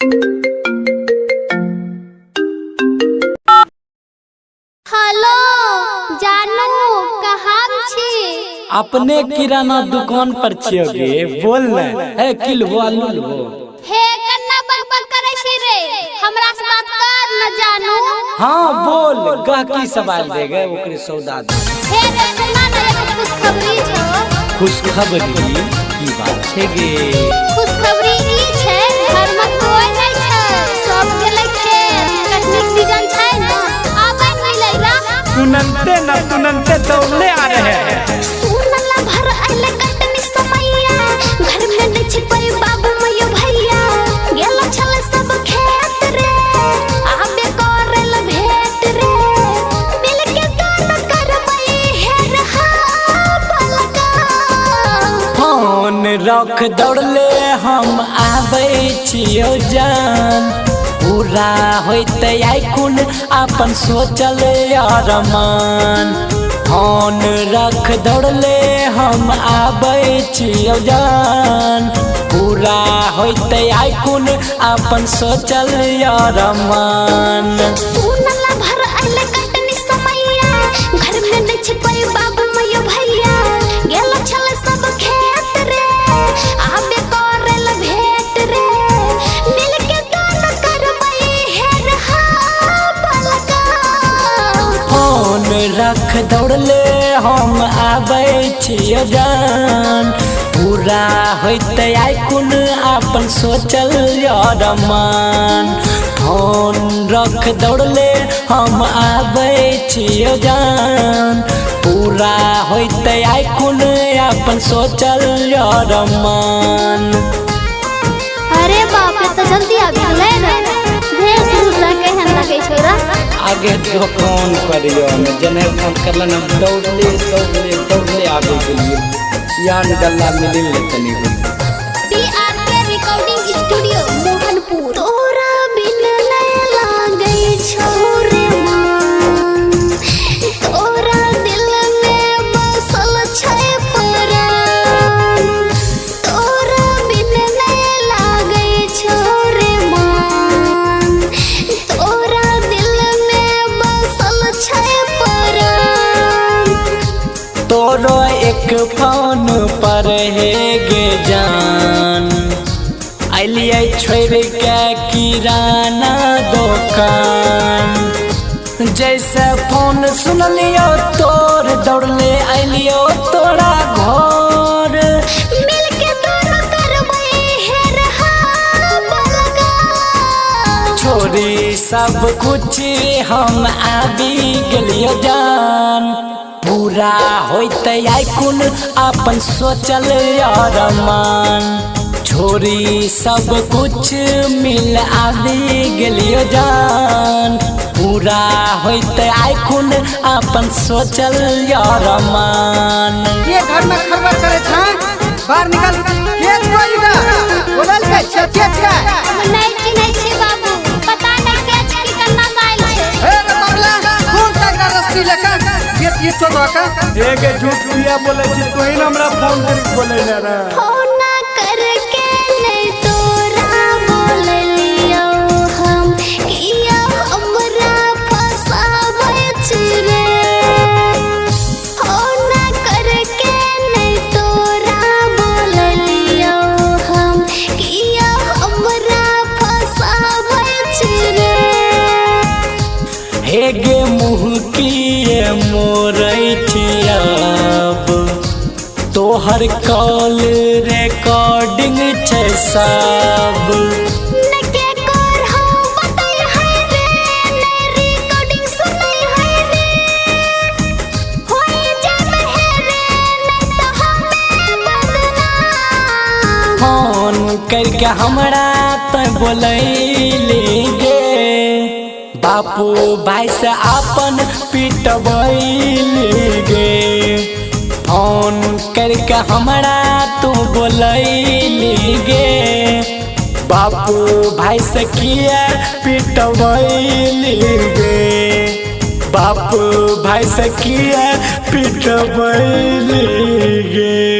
Hello जानू कहाँ छी? अपने किराना दुकान पर छियोगे बोल न है किलो आलू लो हे कन्ना बक करे छी रे हमरा से बात कर न जानू। हाँ बोल गाकी सवाल देगे ओकरे सौदा दे। हे रे सुना न एक खुशखबरी छो। खुशखबरी की बात है गे? खुशखबरी ई छै घर में कोई नहीं छै, सब गेलै खेत, कटनी सीजन छै न आबै मिलै रा। तुनंते दौड़ने आ रहे हैं। सुनला भर आइले कटनी समैया, घर में नहीं छै कोई बाबू मयो भैया, गेलो छले सब खेत रे आबे करल भेट रे, मिल के गाना करबै हेर हा पलका। फोन रख दौड़ले हम आबै छियो जान, पूरा होते आइकुन अपन सोचल अरमान। फोन रख दौड़ले हम आबै छियो जान, पूरा होते आइकुन अपन सोचल अरमान। सुनला भर आइले कटनी समैया, घर में नहीं छै कोई बाबू मयो भैया, गेलो छले सब खेत रे आबे करल भेट रे, मिल के गाना करबै हेर हा पलका। फोन रख दौड़ले हम आबै छियो जान, पूरा होते आइकुन अपन सोचल अरमान। फोन रख दौड़ले हम आबै छियो जान, पूरा होते आइकुन अपन सोचल अरमान। अरे बाप रे तो जल्दी आ गेलै रे, ढेर शुरू से केहन लगे छोरा। आगे दुकान करियो न जने फोन करलन हम दौड़ले आगे गेलिए यान गल्ला मिलिल तनी टीआरके रिकॉर्डिंग स्टूडियो मोहनपुर। तोरा बिन नहीं लागे छोरे मन, तोरा दिल में बसल छै प्राण, तोरा बिन नहीं लागे छोरे मन, तोरा दिल में बसल छै प्राण। तोरो एक फोन पर है गे जान, अलिए छोड़ के किराना दुकान, जैसे फोन सुनलियो तोर दौड़ले अलियो तोरा घर, मिल के दोनों करबै हेर हा पलका। छोड़ी सब कुछ हम आबी गेलियो जान, पूरा होते आइकुन अपन सोचल अरमान। छोड़ी सब कुछ मिल आबी गेलियो जान, पूरा होते आइकुन अपन सोचल अरमान। ये घर में खरबा करे था बाहर निकल केच कोई ना बोलल के केच का नहीं चिन्है छी बाबू, पता नहीं केच की करना साइल छै। ए रे बबला कौन तगड़ा रस्सी लेकर ये तो धोखा एके झूठ पिया बोले छी तू ही हमरा फोन करी बोले ले रे। फोन करके नहीं तोरा बोललियो हम, किया हमरा फसाबै छी रे। फोन करके नहीं तोरा बोललियो हम, किया हमरा फसाबै छी रे। हे गे मुँह किए मोरै छियाब, तोहर कॉल रिकॉर्डिंग छै सब। न के कर हो बताई है रे, न रिकॉर्डिंग सुनै है रे, होई जाबे है रे नहीं तो हमें बदनाम। फोन करके हमरा त बोलैली गे, बापू भाई से अपन पिटबैली गे। फोन करके हमरा तू बोलैली गे, बापू भाई से किया पिटबैली गे, बापू भाई से किया पिटबैली गे।